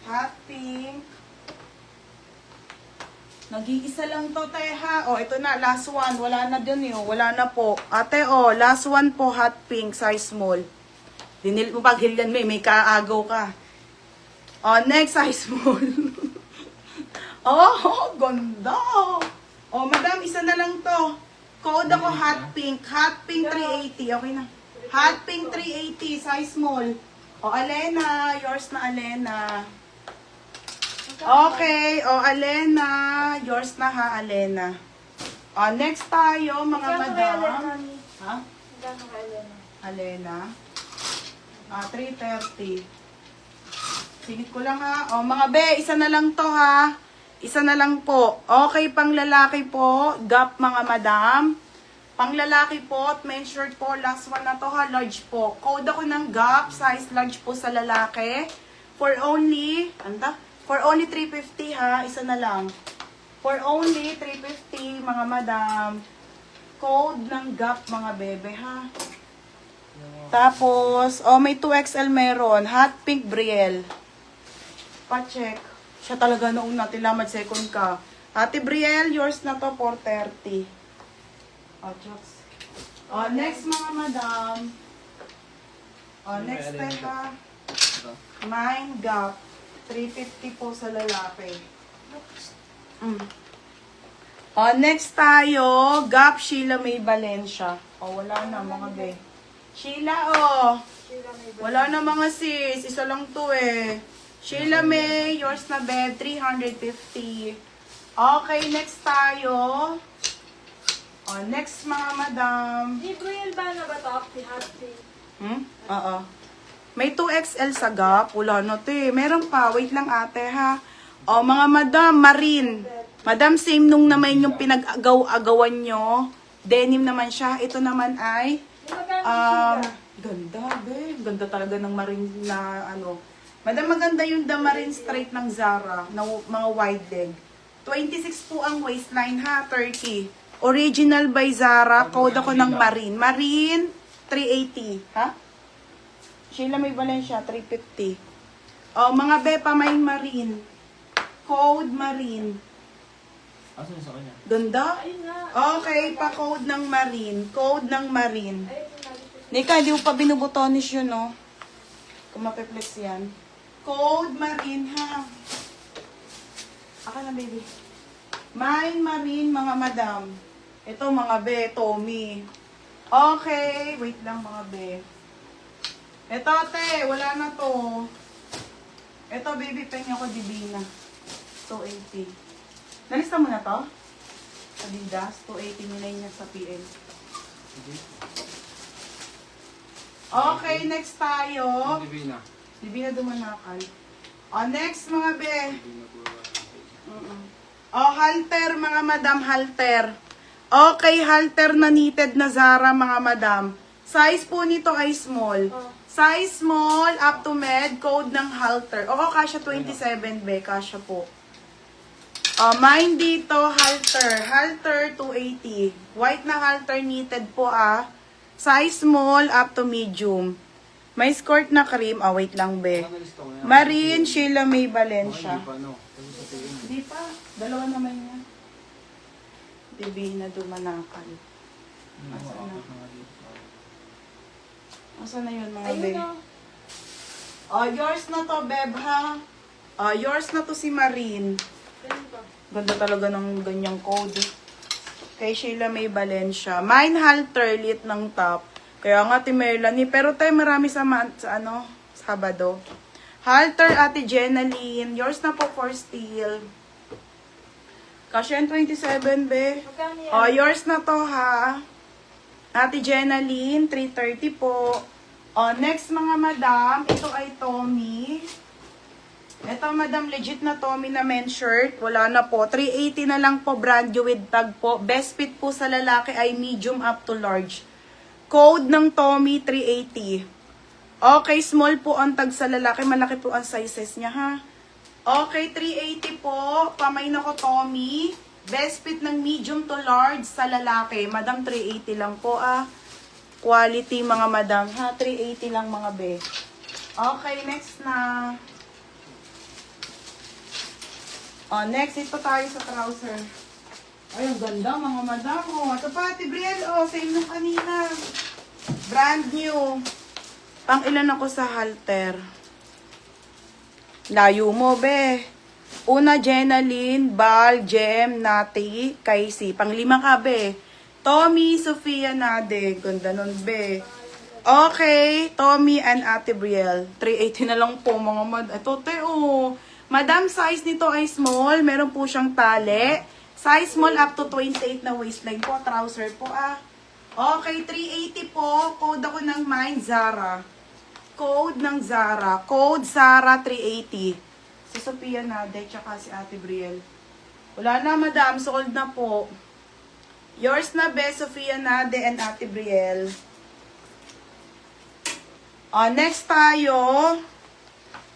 Hot pink. Nag-iisa lang to, teha. O, ito na, last one. Wala na dun yun. Wala na po. Ate, o, last one po, hot pink, size small. Dinil mo pag hilyan mo, may kaagaw ka. O, next, size small. Oh, ganda. O, madam, isa na lang to. Code ako, hot pink. Hot pink 380. Okay na. Hot pink 380, size small. O, Alena. Yours na, Alena. Okay, o Alena, yours na ha, Alena. O, next tayo, mga madam. Ha? Alena. 330. Singit ko lang ha. O, mga be, isa na lang to ha. Isa na lang po. Okay, pang lalaki po, Gap mga madam. Pang lalaki po, men's shirt po, last one na to ha, large po. Code ako ng Gap, size large po sa lalaki. For only, For only 350 ha, isa na lang. For only 350 mga madam. Code ng Gap mga bebe ha. Tapos, may 2XL meron. Hot pink Brielle. Pa-check. Siya talaga noong natin lamad second ka. Ate Brielle, yours na to 430. Jokes. Next mga madam. Next ha. Mine Gap. 350 po sa lalaki. Next tayo, Gap Sheila May Valencia. Wala na mga be. Sheila, wala na mga sis. Isa lang to eh. Sheila May, yours na be, 350. Okay, next tayo. Next mga madam. Di Brielle ba na ba to? Si Hot Pink. Oo. May 2XL sa Gap. Wala na to eh. Meron pa. Wait lang ate ha. Mga madam, Marine. Madam, same nung naman yung pinag-agaw-agawan nyo. Denim naman siya. Ito naman ay ganda, be. Ganda talaga ng Marine na ano. Madam, maganda yung The Marine Straight ng Zara. Na mga wide leg. 26 po ang waistline ha. 30. Original by Zara. Code ako ng Marine. Marine, 380. Ha? Sheila May Valencia, 350. Mga bepa may Marine. Code Marine. Asan sa kanya? Ganda? Ayun nga. Okay, pa-code ng Marine. Code ng Marine. Nika, di mo pa binubutonis yun, no? Kung mapiplex yan. Code Marine, ha? Aka na, baby. Mine Marine, mga madam. Ito, mga be, Tommy. Okay, wait lang, mga be. Ito, te, wala na to. Ito, baby, penny ako, Divina. 280. Nalista mo na to? Adidas, 280 nila niya sa PL. Okay, next tayo. Divina. Divina Dumanakal. Next, mga be. Halter, mga madam, halter. Okay, halter na knitted na Zara, mga madam. Size po nito ay small. Size small, up to med, code ng halter. Kasha 27, be. Kasha po. Mine dito, halter. Halter, 280. White na halter knitted po, Size small, up to medium. May skirt na cream. Wait lang, be. Marine, Sheila May Valencia. Hindi pa. Dalawa naman yan. Divina Dumanakal. Asan na? Asan na yun, mga be? Yours na to, beb, ha? Yours na to si Marine. Ganda talaga ng ganyang code. Kay Sheila May Valencia. Mine halter, lit ng top. Kaya nga, Ate Melanie. Pero tayo marami sa Sabado. Halter, Ate Jenaline. Yours na po for steel. Kasya 27, be. Yours na to, ha? Ate Jenaline, 330 po. Next mga madam, ito ay Tommy. Ito madam, legit na Tommy na men's shirt. Wala na po. 380 na lang po, brand new with tag po. Best fit po sa lalaki ay medium up to large. Code ng Tommy, 380. Okay, small po ang tag sa lalaki. Malaki po ang sizes niya, ha? Okay, 380 po. Pamay na ko, Tommy. Best fit ng medium to large sa lalaki. Madam, 380 lang po, Quality, mga madam, ha? 380 lang, mga be. Okay, next na. Next, ito tayo sa trouser. Ay, ang ganda mga madam. Ito pa, Ate Brielle. Same nung kanina. Brand new. Pang ilan ako sa halter? Layo mo, be. Una, Jenaline, Bal, Jem, Nati, Casey. Pang-5 ka, be. Tommy, Sofia, Nade. Ganda nun, be. Okay, Tommy and Ate Brielle. 380 na lang po, mga Ito, te, Madam, size nito ay small. Meron po siyang tali. Size small up to 28 na waistline po. Trouser po, Okay, 380 po. Code ako ng mine, Zara. Code ng Zara. Code Zara 380. Si Sophia Nade, tsaka si Ate Brielle. Wala na, madam. Sold na po. Yours na, be, Sophia Nade and Ate Brielle. Next tayo.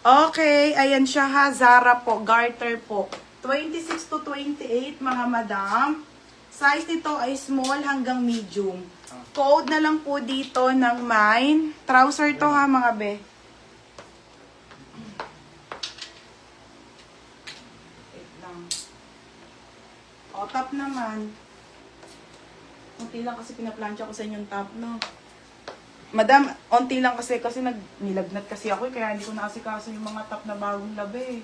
Okay, ayan siya ha. Zara po. Garter po. 26 to 28, mga madam. Size nito ay small hanggang medium. Code na lang po dito ng mine. Trouser to ha, mga be. Wait lang. Top naman. Unti lang kasi pinaplansya ko sa inyong top, no? Madam, onti lang kasi nilagnat kasi ako kaya hindi ko naasikaso yung mga top na bagong labi.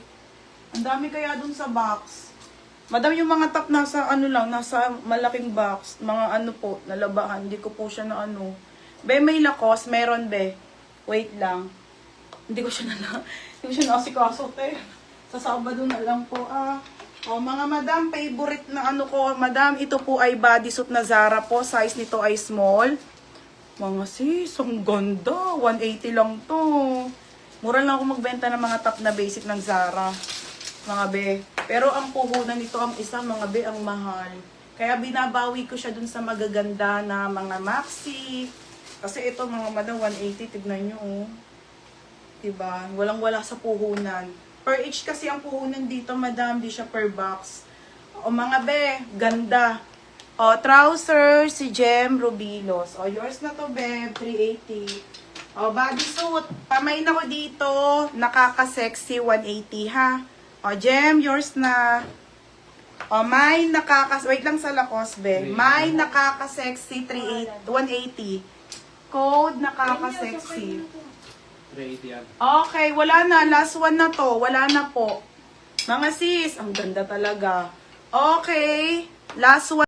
Ang dami kaya dun sa box. Madam, yung mga top nasa nasa malaking box, mga po, nalabahan, hindi ko po siya na Be, may lakos, meron be. Wait lang. Hindi ko siya naasikaso, te. Sa Sabado na lang po, mga madam, favorite na ko, madam, ito po ay bodysuit na Zara po, size nito ay small. Mga sis, ang ganda. 180 lang to. Mura lang ako magbenta ng mga top na basic ng Zara. Mga be. Pero ang puhunan nito, ang isa, mga be, ang mahal. Kaya binabawi ko siya dun sa magaganda na mga maxi. Kasi ito, mga madam, 180. Tignan nyo, Diba? Walang-wala sa puhunan. Per each kasi ang puhunan dito, madam. Di siya per box. Mga be, ganda. Trouser, si Jem Rubilos. Yours na to, babe. 380. Bodysuit. Pamain ako dito. Nakaka-sexy, 180, ha? Jem, yours na. Mine, wait lang sa lakos, be. Mine, nakaka-sexy, 180. Code, nakaka-sexy. 380 yan. Okay, wala na. Last one na to. Wala na po. Mga sis, ang ganda talaga. Okay, last one.